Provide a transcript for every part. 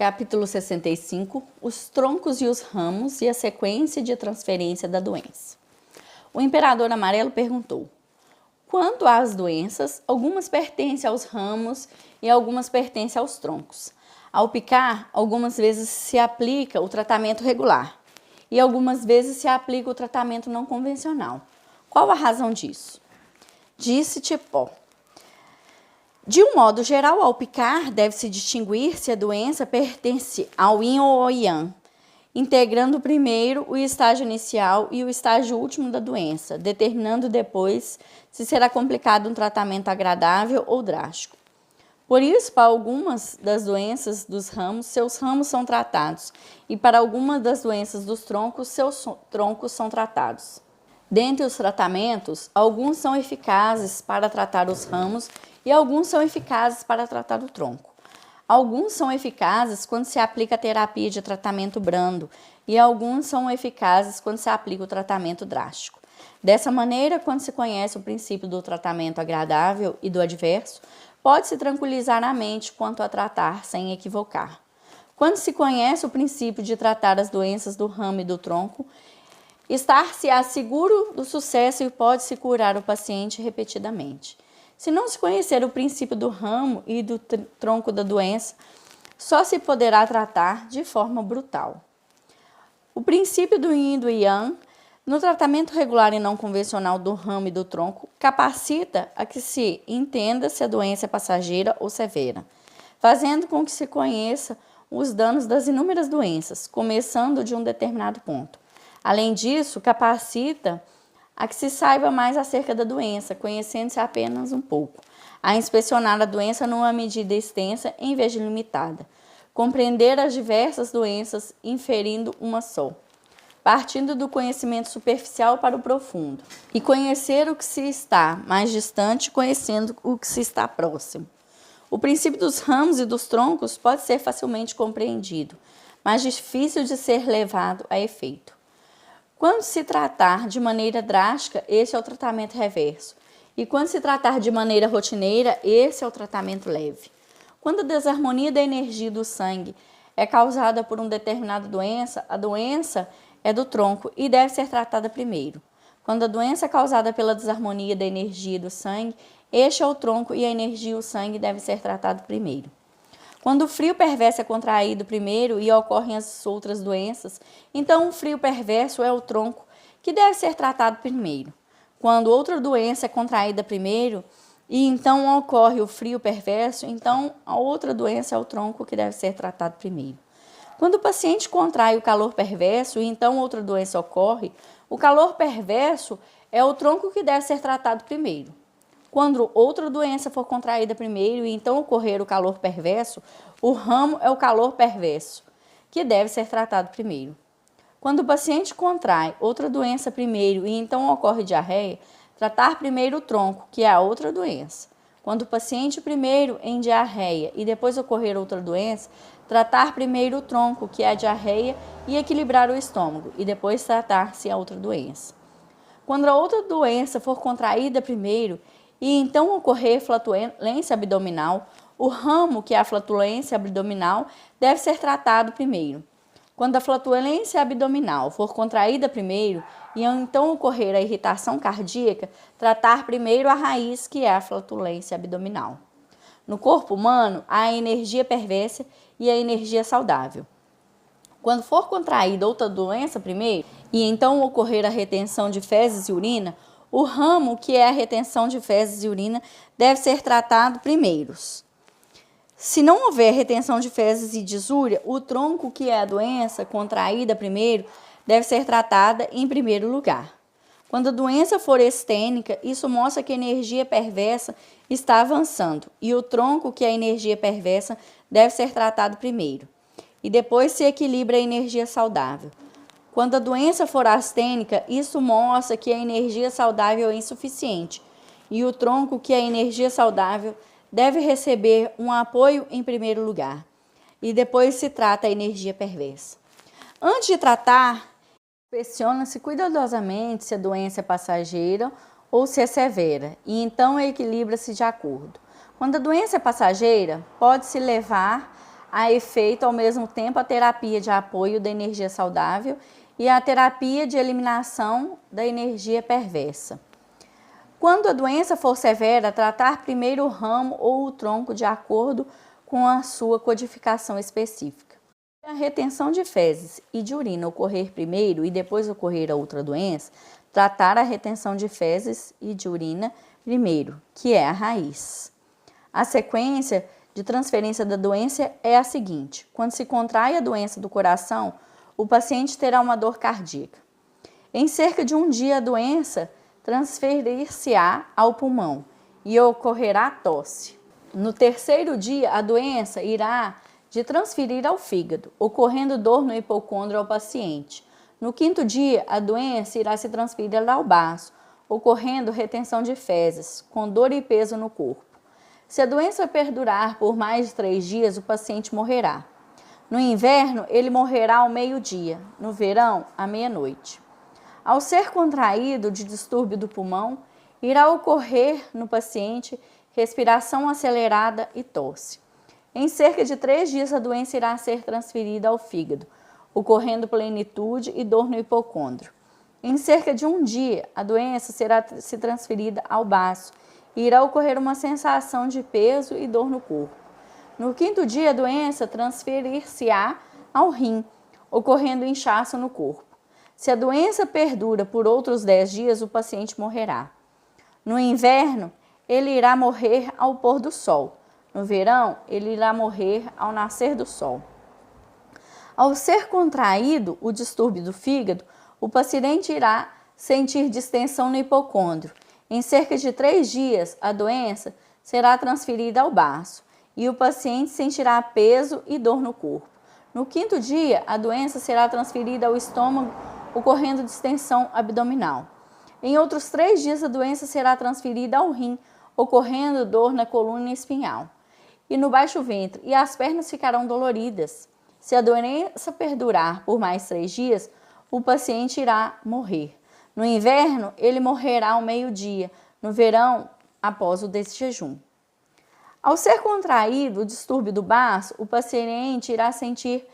Capítulo 65, os troncos e os ramos e a sequência de transferência da doença. O imperador amarelo perguntou: quanto às doenças, algumas pertencem aos ramos e algumas pertencem aos troncos. Ao picar, algumas vezes se aplica o tratamento regular e algumas vezes se aplica o tratamento não convencional. Qual a razão disso? Disse Tipó: de um modo geral, ao picar, deve-se distinguir se a doença pertence ao yin ou ao yang, integrando primeiro o estágio inicial e o estágio último da doença, determinando depois se será complicado um tratamento agradável ou drástico. Por isso, para algumas das doenças dos ramos, seus ramos são tratados, e para algumas das doenças dos troncos, seus troncos são tratados. Dentre os tratamentos, alguns são eficazes para tratar os ramos e alguns são eficazes para tratar o tronco. Alguns são eficazes quando se aplica a terapia de tratamento brando e alguns são eficazes quando se aplica o tratamento drástico. Dessa maneira, quando se conhece o princípio do tratamento agradável e do adverso, pode-se tranquilizar a mente quanto a tratar sem equivocar. Quando se conhece o princípio de tratar as doenças do ramo e do tronco, estar-se-á seguro do sucesso e pode-se curar o paciente repetidamente. Se não se conhecer o princípio do ramo e do tronco da doença, só se poderá tratar de forma brutal. O princípio do yin e do yang, no tratamento regular e não convencional do ramo e do tronco, capacita a que se entenda se a doença é passageira ou severa, fazendo com que se conheça os danos das inúmeras doenças, começando de um determinado ponto. Além disso, capacita a que se saiba mais acerca da doença, conhecendo-se apenas um pouco, a inspecionar a doença numa medida extensa em vez de limitada, compreender as diversas doenças inferindo uma só, partindo do conhecimento superficial para o profundo, e conhecer o que se está mais distante, conhecendo o que se está próximo. O princípio dos ramos e dos troncos pode ser facilmente compreendido, mas difícil de ser levado a efeito. Quando se tratar de maneira drástica, esse é o tratamento reverso. E quando se tratar de maneira rotineira, esse é o tratamento leve. Quando a desarmonia da energia do sangue é causada por uma determinada doença, a doença é do tronco e deve ser tratada primeiro. Quando a doença é causada pela desarmonia da energia do sangue, este é o tronco e a energia e o sangue devem ser tratados primeiro. Quando o frio perverso é contraído primeiro e ocorrem as outras doenças, então o frio perverso é o tronco que deve ser tratado primeiro. Quando outra doença é contraída primeiro e então ocorre o frio perverso, então a outra doença é o tronco que deve ser tratado primeiro. Quando o paciente contrai o calor perverso e então outra doença ocorre, o calor perverso é o tronco que deve ser tratado primeiro. Quando outra doença for contraída primeiro e então ocorrer o calor perverso, o ramo é o calor perverso, que deve ser tratado primeiro. Quando o paciente contrai outra doença primeiro e então ocorre diarreia, tratar primeiro o tronco, que é a outra doença. Quando o paciente primeiro em diarreia e depois ocorrer outra doença, tratar primeiro o tronco, que é a diarreia, e equilibrar o estômago, e depois tratar-se a outra doença. Quando a outra doença for contraída primeiro e então ocorrer flatulência abdominal, o ramo, que é a flatulência abdominal, deve ser tratado primeiro. Quando a flatulência abdominal for contraída primeiro e então ocorrer a irritação cardíaca, tratar primeiro a raiz, que é a flatulência abdominal. No corpo humano, há a energia perversa e a energia saudável. Quando for contraída outra doença primeiro e então ocorrer a retenção de fezes e urina, o ramo, que é a retenção de fezes e urina, deve ser tratado primeiros. Se não houver retenção de fezes e disúria, o tronco, que é a doença contraída primeiro, deve ser tratada em primeiro lugar. Quando a doença for estênica, isso mostra que a energia perversa está avançando e o tronco, que é a energia perversa, deve ser tratado primeiro. E depois se equilibra a energia saudável. Quando a doença for astênica, isso mostra que a energia saudável é insuficiente e o tronco, que é a energia saudável, deve receber um apoio em primeiro lugar. E depois se trata a energia perversa. Antes de tratar, inspeciona-se cuidadosamente se a doença é passageira ou se é severa, e então equilibra-se de acordo. Quando a doença é passageira, pode-se levar a efeito ao mesmo tempo a terapia de apoio da energia saudável e a terapia de eliminação da energia perversa. Quando a doença for severa, tratar primeiro o ramo ou o tronco de acordo com a sua codificação específica. Se a retenção de fezes e de urina ocorrer primeiro e depois ocorrer a outra doença, tratar a retenção de fezes e de urina primeiro, que é a raiz. A sequência de transferência da doença é a seguinte: quando se contrai a doença do coração, o paciente terá uma dor cardíaca. Em cerca de um dia, a doença transferir-se-á ao pulmão e ocorrerá tosse. No terceiro dia, a doença irá de transferir ao fígado, ocorrendo dor no hipocôndrio ao paciente. No quinto dia, a doença irá se transferir ao baço, ocorrendo retenção de fezes, com dor e peso no corpo. Se a doença perdurar por mais de 3 dias, o paciente morrerá. No inverno, ele morrerá ao meio-dia, no verão, à meia-noite. Ao ser contraído de distúrbio do pulmão, irá ocorrer no paciente respiração acelerada e tosse. Em cerca de 3 dias, a doença irá ser transferida ao fígado, ocorrendo plenitude e dor no hipocôndrio. Em cerca de um dia, a doença será se transferida ao baço e irá ocorrer uma sensação de peso e dor no corpo. No quinto dia, a doença transferir-se-á ao rim, ocorrendo inchaço no corpo. Se a doença perdura por outros 10 dias, o paciente morrerá. No inverno, ele irá morrer ao pôr do sol. No verão, ele irá morrer ao nascer do sol. Ao ser contraído o distúrbio do fígado, o paciente irá sentir distensão no hipocôndrio. Em cerca de 3 dias, a doença será transferida ao baço e o paciente sentirá peso e dor no corpo. No quinto dia, a doença será transferida ao estômago, ocorrendo distensão abdominal. Em outros 3 dias, a doença será transferida ao rim, ocorrendo dor na coluna espinhal e no baixo ventre, e as pernas ficarão doloridas. Se a doença perdurar por mais 3 dias, o paciente irá morrer. No inverno, ele morrerá ao meio-dia, no verão, após o desjejum. Ao ser contraído o distúrbio do baço, o paciente irá sentir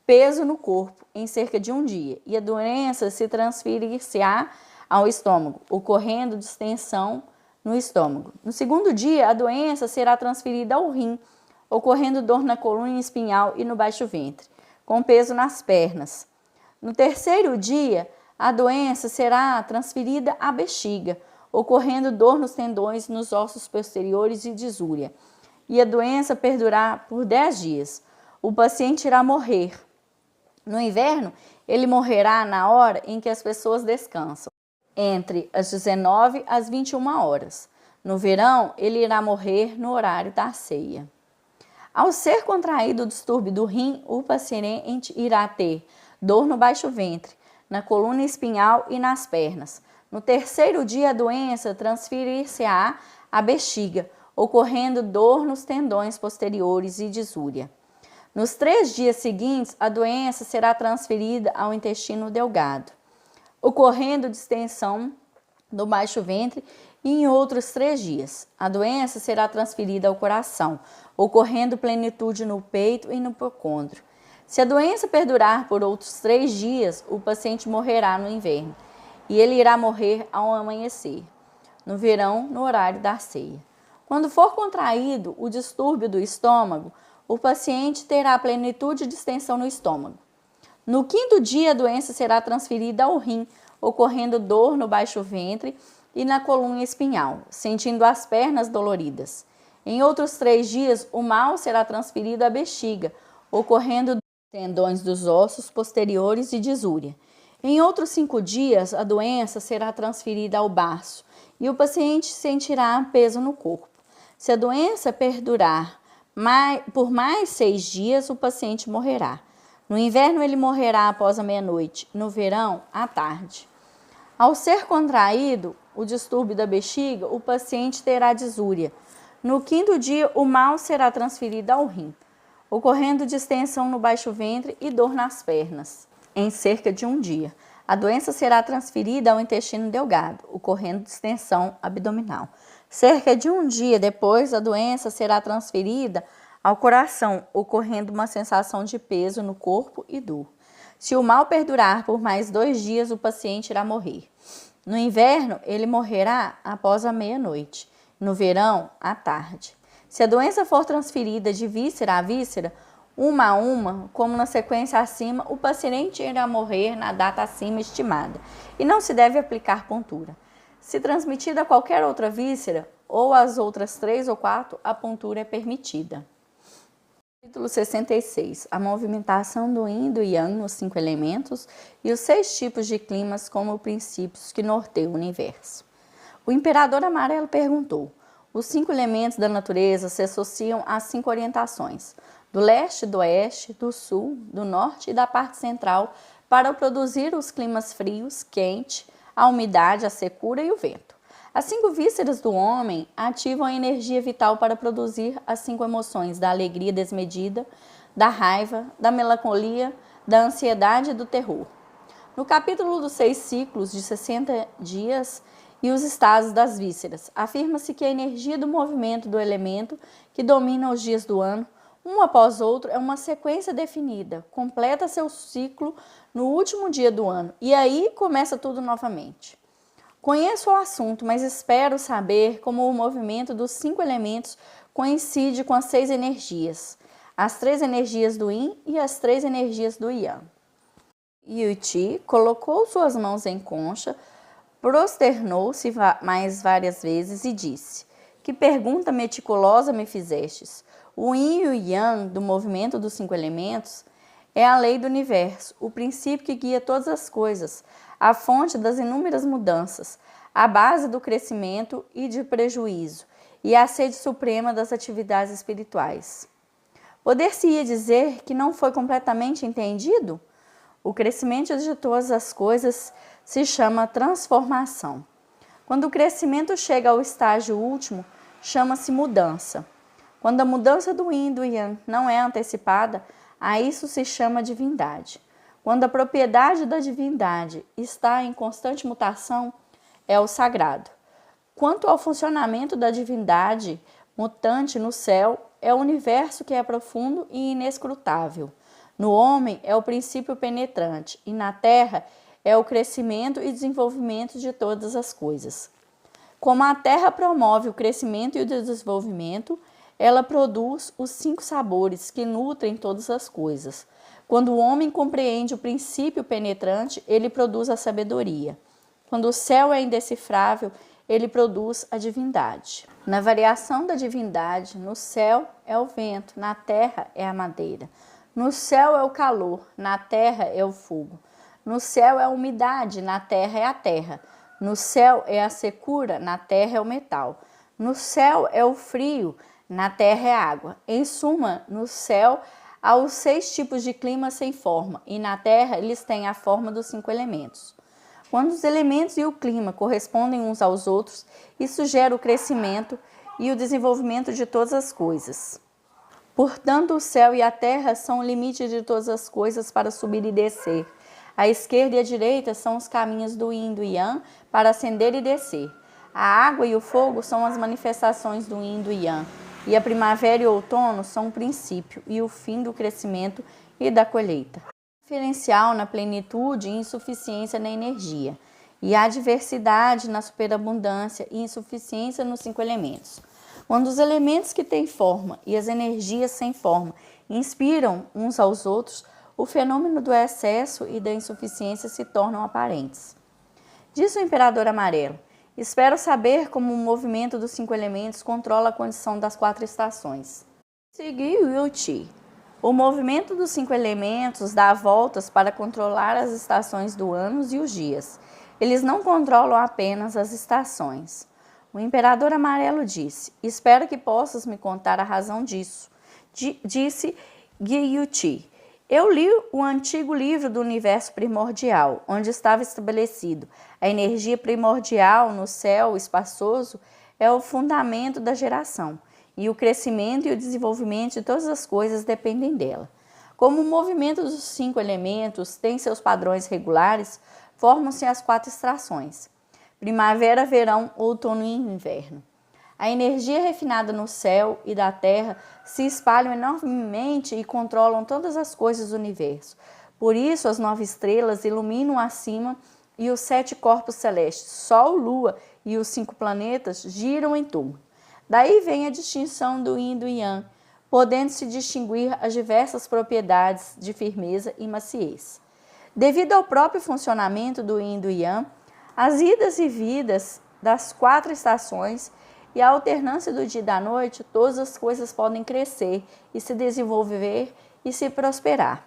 peso no corpo em cerca de um dia e a doença se transferir-se-á ao estômago, ocorrendo distensão no estômago. No segundo dia, a doença será transferida ao rim, ocorrendo dor na coluna espinhal e no baixo ventre, com peso nas pernas. No terceiro dia, a doença será transferida à bexiga, ocorrendo dor nos tendões, nos ossos posteriores e disúria. E a doença perdurar por 10 dias. O paciente irá morrer. No inverno, ele morrerá na hora em que as pessoas descansam, entre as 19 às 21 horas. No verão, ele irá morrer no horário da ceia. Ao ser contraído o distúrbio do rim, o paciente irá ter dor no baixo ventre, na coluna espinhal e nas pernas. No terceiro dia, a doença transferir-se-á à bexiga, ocorrendo dor nos tendões posteriores e disúria. Nos 3 dias seguintes, a doença será transferida ao intestino delgado, ocorrendo distensão do baixo ventre, e em outros 3 dias, a doença será transferida ao coração, ocorrendo plenitude no peito e no hipocôndrio. Se a doença perdurar por outros 3 dias, o paciente morrerá no inverno, e ele irá morrer ao amanhecer, no verão, no horário da ceia. Quando for contraído o distúrbio do estômago, o paciente terá plenitude e distensão no estômago. No quinto dia, a doença será transferida ao rim, ocorrendo dor no baixo ventre e na coluna espinhal, sentindo as pernas doloridas. Em outros 3 dias, o mal será transferido à bexiga, ocorrendo tendões dos ossos posteriores e disúria. Em outros 5 dias, a doença será transferida ao baço e o paciente sentirá peso no corpo. Se a doença perdurar por mais 6 dias, o paciente morrerá. No inverno, ele morrerá após a meia-noite, no verão, à tarde. Ao ser contraído o distúrbio da bexiga, o paciente terá disúria. No quinto dia, o mal será transferido ao rim, ocorrendo distensão no baixo ventre e dor nas pernas. Em cerca de um dia, a doença será transferida ao intestino delgado, ocorrendo distensão abdominal. Cerca de um dia depois, a doença será transferida ao coração, ocorrendo uma sensação de peso no corpo e dor. Se o mal perdurar por mais 2 dias, o paciente irá morrer. No inverno, ele morrerá após a meia-noite. No verão, à tarde. Se a doença for transferida de víscera a víscera, uma a uma, como na sequência acima, o paciente irá morrer na data acima estimada e não se deve aplicar pontura. Se transmitida a qualquer outra víscera ou as outras 3 ou 4, a pontura é permitida. Capítulo 66. A movimentação do Yin e do Yang nos 5 elementos e os 6 tipos de climas como princípios que norteiam o universo. O Imperador Amarelo perguntou: os 5 elementos da natureza se associam às 5 orientações, do leste, do oeste, do sul, do norte e da parte central, para produzir os climas frios, quente, a umidade, a secura e o vento. As 5 vísceras do homem ativam a energia vital para produzir as 5 emoções da alegria desmedida, da raiva, da melancolia, da ansiedade e do terror. No capítulo dos 6 ciclos de 60 dias e os estados das vísceras, afirma-se que a energia do movimento do elemento que domina os dias do ano, um após outro, é uma sequência definida, completa seu ciclo no último dia do ano e aí começa tudo novamente. Conheço o assunto, mas espero saber como o movimento dos 5 elementos coincide com as 6 energias, as 3 energias do Yin e as 3 energias do Yang. Yuti colocou suas mãos em concha, prosternou-se mais várias vezes e disse: que pergunta meticulosa me fizestes? O Yin e o Yang do movimento dos 5 elementos é a lei do universo, o princípio que guia todas as coisas, a fonte das inúmeras mudanças, a base do crescimento e de prejuízo, e a sede suprema das atividades espirituais. Poder-se-ia dizer que não foi completamente entendido? O crescimento de todas as coisas se chama transformação. Quando o crescimento chega ao estágio último, chama-se mudança. Quando a mudança do Yin e do Yang não é antecipada, a isso se chama divindade. Quando a propriedade da divindade está em constante mutação, é o sagrado. Quanto ao funcionamento da divindade mutante no céu, é o universo que é profundo e inescrutável. No homem é o princípio penetrante e na terra é o crescimento e desenvolvimento de todas as coisas. Como a terra promove o crescimento e o desenvolvimento, ela produz os 5 sabores que nutrem todas as coisas. Quando o homem compreende o princípio penetrante, ele produz a sabedoria. Quando o céu é indecifrável, ele produz a divindade. Na variação da divindade, no céu é o vento, na terra é a madeira. No céu é o calor, na terra é o fogo. No céu é a umidade, na terra é a terra. No céu é a secura, na terra é o metal. No céu é o frio, na terra é a água. Em suma, no céu há os 6 tipos de clima sem forma, e na terra eles têm a forma dos 5 elementos. Quando os elementos e o clima correspondem uns aos outros, isso gera o crescimento e o desenvolvimento de todas as coisas. Portanto, o céu e a terra são o limite de todas as coisas para subir e descer. A esquerda e a direita são os caminhos do Yin e do Yang para ascender e descer. A água e o fogo são as manifestações do Yin e do Yang. E a primavera e o outono são o princípio e o fim do crescimento e da colheita. Diferencial na plenitude e insuficiência na energia. E a diversidade na superabundância e insuficiência nos 5 elementos. Quando os elementos que têm forma e as energias sem forma inspiram uns aos outros, o fenômeno do excesso e da insuficiência se tornam aparentes. Disse o Imperador Amarelo: espero saber como o movimento dos 5 elementos controla a condição das 4 estações. Seguiu Yuti. O movimento dos 5 elementos dá voltas para controlar as estações do ano e os dias. Eles não controlam apenas as estações. O Imperador Amarelo disse: espero que possas me contar a razão disso. Disse Gyuti: eu li o antigo livro do universo primordial, onde estava estabelecido a energia primordial no céu espaçoso é o fundamento da geração, e o crescimento e o desenvolvimento de todas as coisas dependem dela. Como o movimento dos 5 elementos tem seus padrões regulares, formam-se as 4 estações: primavera, verão, outono e inverno. A energia refinada no céu e da terra se espalham enormemente e controlam todas as coisas do universo. Por isso, as 9 estrelas iluminam acima e os 7 corpos celestes, Sol, Lua e os 5 planetas, giram em torno. Daí vem a distinção do Yin e do Yang, podendo-se distinguir as diversas propriedades de firmeza e maciez. Devido ao próprio funcionamento do Yin e do Yang, as idas e vindas das 4 estações e a alternância do dia e da noite, todas as coisas podem crescer e se desenvolver e se prosperar.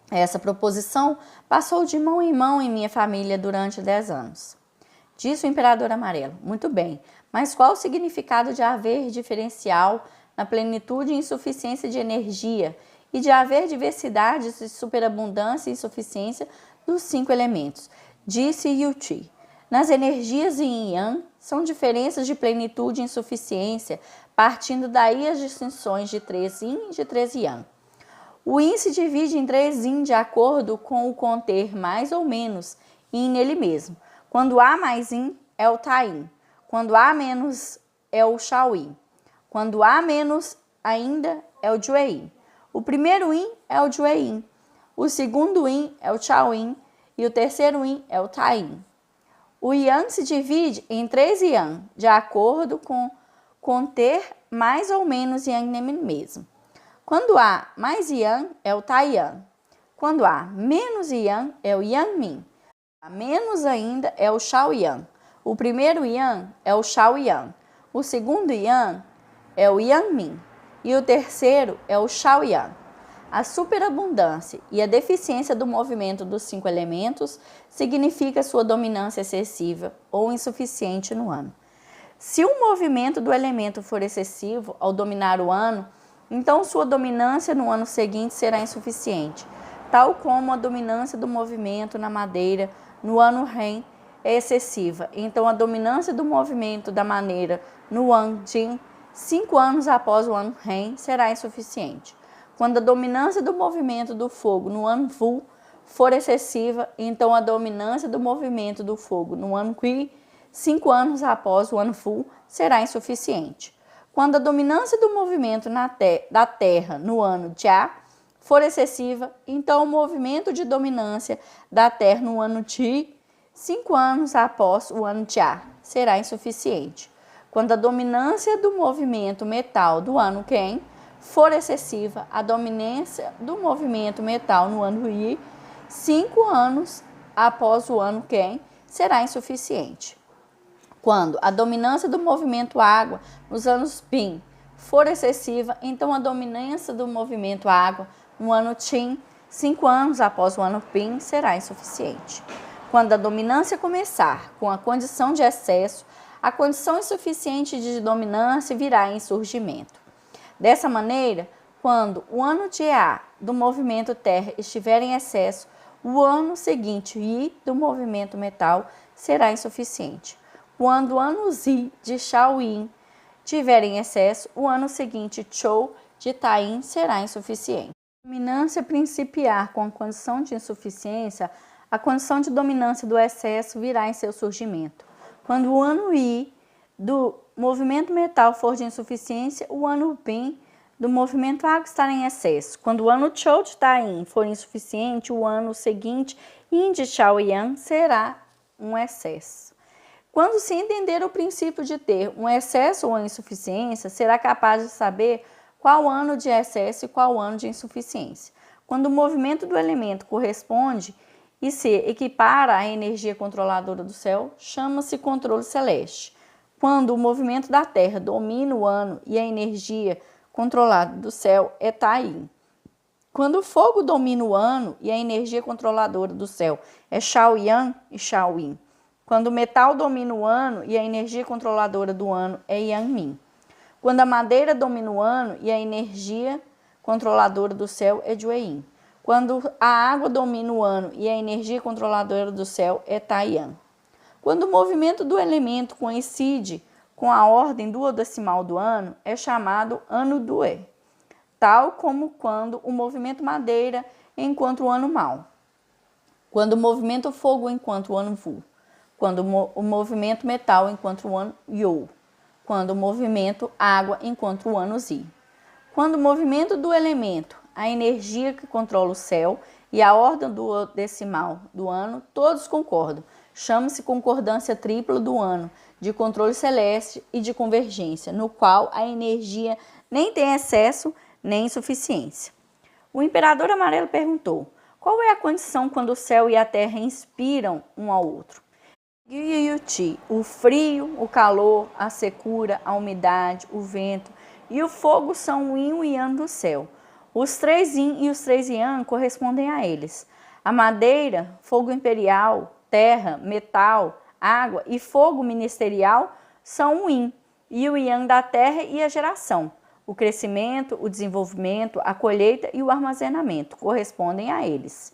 Essa proposição passou de mão em mão em minha família durante 10 anos. Disse o Imperador Amarelo: muito bem, mas qual o significado de haver diferencial na plenitude e insuficiência de energia e de haver diversidades de superabundância e insuficiência dos 5 elementos? Disse Yuti. Nas energias Yin e Yang, são diferenças de plenitude e insuficiência, partindo daí as distinções de 3 Yin e de 3 Yang. O Yin se divide em 3 Yin de acordo com o conter mais ou menos Yin nele mesmo. Quando há mais Yin, é o Tain. Quando há menos, é o Shaoyin. Quando há menos ainda, é o Jueyin. O primeiro Yin é o Jueyin. O segundo Yin é o Shaoyin. E o terceiro Yin é o Tain. O Yang se divide em 3 Yang, de acordo com conter mais ou menos Yang nele mesmo. Quando há mais Yang, é o Taiyan. Quando há menos Yang, é o Yangmin. Há menos ainda, é o Shaoyan. O primeiro Yang é o Shaoyan. O segundo Yang é o Yangmin. E o terceiro é o Shaoyan. A superabundância e a deficiência do movimento dos 5 elementos significa sua dominância excessiva ou insuficiente no ano. Se o movimento do elemento for excessivo ao dominar o ano, então sua dominância no ano seguinte será insuficiente, tal como a dominância do movimento na madeira no ano Ren é excessiva. Então a dominância do movimento da madeira no ano Jin, 5 anos após o ano Ren, será insuficiente. Quando a dominância do movimento do fogo no ano Vu for excessiva, então a dominância do movimento do fogo no ano Qui, 5 anos após o ano Vu, será insuficiente. Quando a dominância do movimento da Terra no ano Jia for excessiva, então o movimento de dominância da Terra no ano Ti, 5 anos após o ano Jia, será insuficiente. Quando a dominância do movimento metal do ano Ken for excessiva, a dominância do movimento metal no ano Yi, 5 anos após o ano Ken, será insuficiente. Quando a dominância do movimento água nos anos Pin for excessiva, então a dominância do movimento água no ano Qin, 5 anos após o ano Pin, será insuficiente. Quando a dominância começar com a condição de excesso, a condição insuficiente de dominância virá em surgimento. Dessa maneira, quando o ano de A do movimento Terra estiver em excesso, o ano seguinte I do movimento metal será insuficiente. Quando o ano Zi de Shaoyin tiver em excesso, o ano seguinte Chou de Tain será insuficiente. A dominância principiar com a condição de insuficiência, a condição de dominância do excesso virá em seu surgimento. Quando o ano I do movimento metal for de insuficiência, o ano Pin do movimento água estará em excesso. Quando o ano Chou de Tain for insuficiente, o ano seguinte Yin de Shaoyan será um excesso. Quando se entender o princípio de ter um excesso ou insuficiência, será capaz de saber qual ano de excesso e qual ano de insuficiência. Quando o movimento do elemento corresponde e se equipara à energia controladora do céu, chama-se controle celeste. Quando o movimento da Terra domina o ano e a energia controlada do céu é Tain. Quando o fogo domina o ano e a energia controladora do céu é Shaoyan e Shaoyin. Quando o metal domina o ano e a energia controladora do ano é Yangmin. Quando a madeira domina o ano e a energia controladora do céu é Jueyin. Quando a água domina o ano e a energia controladora do céu é Taiyan. Quando o movimento do elemento coincide com a ordem duodecimal do ano, é chamado ano Due, tal como quando o movimento madeira enquanto o ano Mao. Quando o movimento fogo enquanto o ano Vu. Quando o movimento metal enquanto o ano You. quando o movimento água encontra o ânus I. Quando o movimento do elemento, a energia que controla o céu e a ordem do decimal do ano, todos concordam. Chama-se concordância tripla do ano, de controle celeste e de convergência, no qual a energia nem tem excesso nem insuficiência. O imperador amarelo perguntou: qual é a condição quando o céu e a terra inspiram um ao outro? Gyuti, o frio, o calor, a secura, a umidade, o vento e o fogo são o yin e o yang do céu. Os 3 yin e os 3 yang correspondem a eles. A madeira, fogo imperial, terra, metal, água e fogo ministerial são o yin e o yang da terra e a geração. O crescimento, o desenvolvimento, a colheita e o armazenamento correspondem a eles.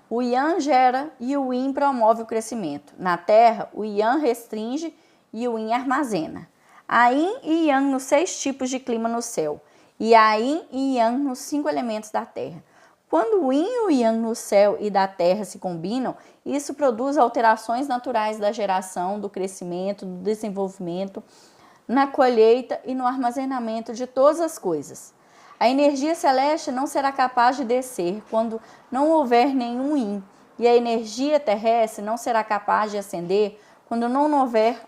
O yang gera e o yin promove o crescimento. Na terra, o yang restringe e o yin armazena. Há yin e yang nos 6 tipos de clima no céu e há yin e yang nos 5 elementos da terra. Quando o yin e o yang no céu e da terra se combinam, isso produz alterações naturais da geração, do crescimento, do desenvolvimento, na colheita e no armazenamento de todas as coisas. A energia celeste não será capaz de descer quando não houver nenhum yin, e a energia terrestre não será capaz de ascender quando não houver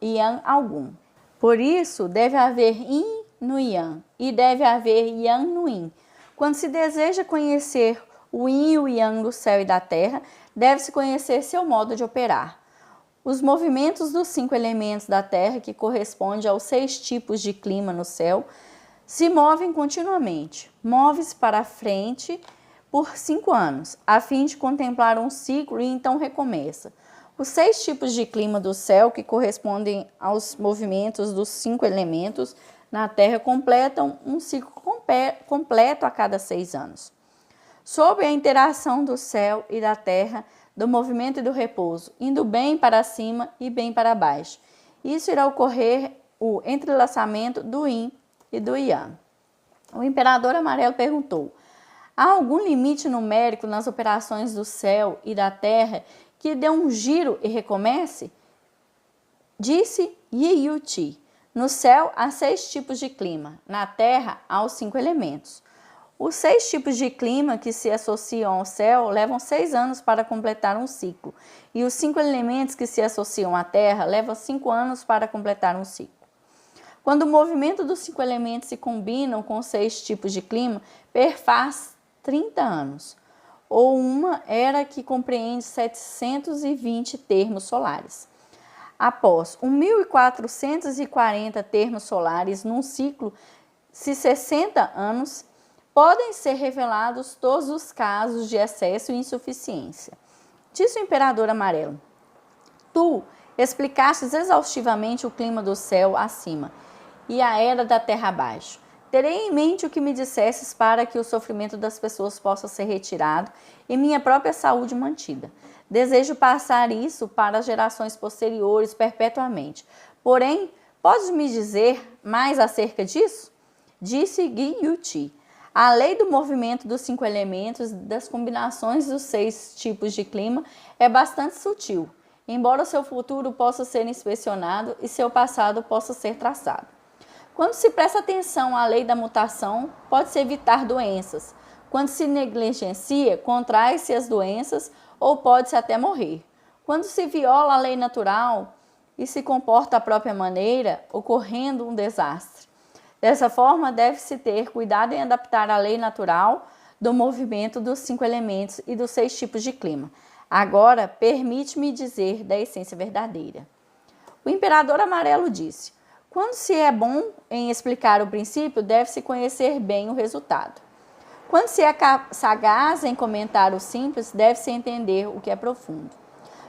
yang algum. Por isso, deve haver yin no yang e deve haver yang no yin. Quando se deseja conhecer o yin e o yang do céu e da terra, deve-se conhecer seu modo de operar. Os movimentos dos 5 elementos da terra, que correspondem aos 6 tipos de clima no céu, se movem continuamente. Move-se para frente por 5 anos, a fim de contemplar um ciclo e então recomeça. Os 6 tipos de clima do céu, que correspondem aos movimentos dos 5 elementos na terra, completam um ciclo completo a cada 6 anos. Sob a interação do céu e da terra, do movimento e do repouso, indo bem para cima e bem para baixo. Isso irá ocorrer o entrelaçamento do yin e do yang. O imperador amarelo perguntou: há algum limite numérico nas operações do céu e da terra que dê um giro e recomece? Disse Yiyuti: no céu há 6 tipos de clima, na terra há os 5 elementos. Os 6 tipos de clima que se associam ao céu levam 6 anos para completar um ciclo, e os 5 elementos que se associam à terra levam 5 anos para completar um ciclo. Quando o movimento dos 5 elementos se combinam com os 6 tipos de clima, perfaz 30 anos, ou uma era que compreende 720 termos solares. Após 1.440 termos solares num ciclo, se 60 anos, podem ser revelados todos os casos de excesso e insuficiência. Disse o imperador amarelo: tu explicastes exaustivamente o clima do céu acima e a era da terra abaixo. Terei em mente o que me dissestes para que o sofrimento das pessoas possa ser retirado e minha própria saúde mantida. Desejo passar isso para as gerações posteriores perpetuamente. Porém, podes me dizer mais acerca disso? Disse Gyuti: a lei do movimento dos 5 elementos, das combinações dos 6 tipos de clima, é bastante sutil, embora seu futuro possa ser inspecionado e seu passado possa ser traçado. Quando se presta atenção à lei da mutação, pode-se evitar doenças. Quando se negligencia, contrai-se as doenças ou pode-se até morrer. Quando se viola a lei natural e se comporta da própria maneira, ocorrendo um desastre. Dessa forma, deve-se ter cuidado em adaptar a lei natural do movimento dos 5 elementos e dos 6 tipos de clima. Agora, permite-me dizer da essência verdadeira. O imperador amarelo disse: quando se é bom em explicar o princípio, deve-se conhecer bem o resultado. Quando se é sagaz em comentar o simples, deve-se entender o que é profundo.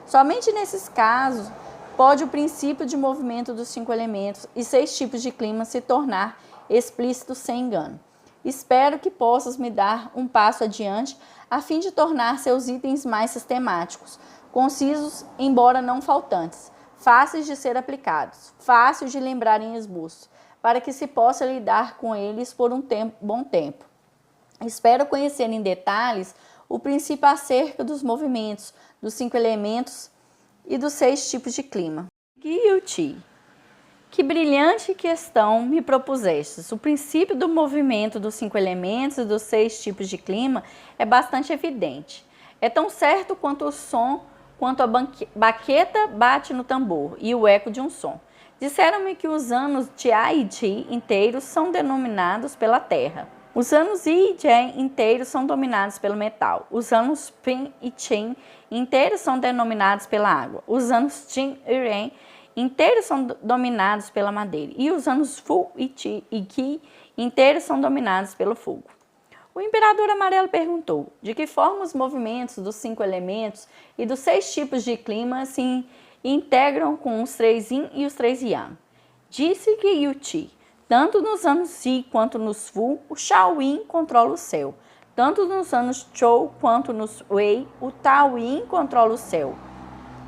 Somente nesses casos pode o princípio de movimento dos 5 elementos e 6 tipos de clima se tornar explícito sem engano. Espero que possas me dar um passo adiante a fim de tornar seus itens mais sistemáticos, concisos, embora não faltantes, fáceis de ser aplicados, fáceis de lembrar em esboço, para que se possa lidar com eles por um bom tempo. Espero conhecer em detalhes o princípio acerca dos movimentos, dos 5 elementos e dos 6 tipos de clima. Gyuti. Que brilhante questão me propusestes. O princípio do movimento dos 5 elementos e dos 6 tipos de clima é bastante evidente. É tão certo quanto o som, quanto a baqueta bate no tambor e o eco de um som. Disseram-me que os anos Tia e Ji inteiros são denominados pela terra. Os anos I e Jen inteiros são dominados pelo metal. Os anos Pin e Chin inteiros são denominados pela água. Os anos Jin e Ren inteiros são dominados pela madeira. E os anos Fu e Ti e Qi inteiros são dominados pelo fogo. O imperador amarelo perguntou de que forma os movimentos dos 5 elementos e dos 6 tipos de clima se integram com os 3 Yin e os 3 Yang. Disse que Yuti, tanto nos anos Si quanto nos Fu, o Shaoyin controla o céu. Tanto nos anos Chou quanto nos Wei, o Taoyin controla o céu.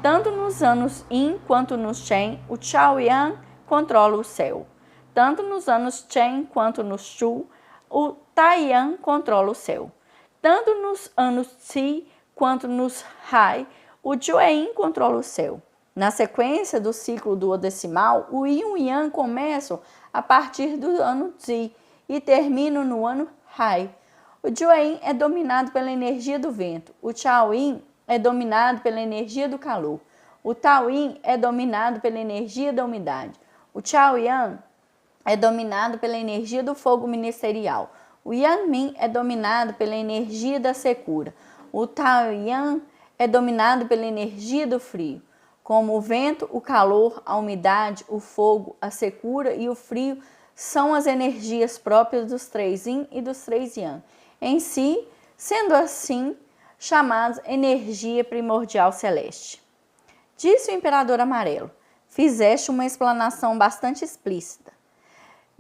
Tanto nos anos Yin quanto nos Shen, o Chaoyan controla o céu. Tanto nos anos Chen quanto nos Shu, o Taiyan controla o céu. Tanto nos anos Qi quanto nos Hai, o Jueyin controla o céu. Na sequência do ciclo duodecimal, o Yin e o Yang começam a partir do ano Qi e terminam no ano Hai. O Jueyin é dominado pela energia do vento. O Chaoyin é dominado pela energia do calor. O Taoyin é dominado pela energia da umidade. O Chaoyan é dominado pela energia do fogo ministerial. O Yanmin é dominado pela energia da secura. O Taoyan é dominado pela energia do frio. Como o vento, o calor, a umidade, o fogo, a secura e o frio são as energias próprias dos 3 Yin e dos 3 Yang, em si, sendo assim chamados energia primordial celeste. Disse o imperador amarelo: fizeste uma explanação bastante explícita.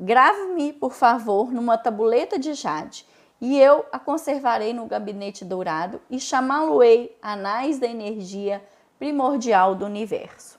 Grave-me, por favor, numa tabuleta de jade, e eu a conservarei no gabinete dourado e chamá-lo-ei anais da energia primordial do universo.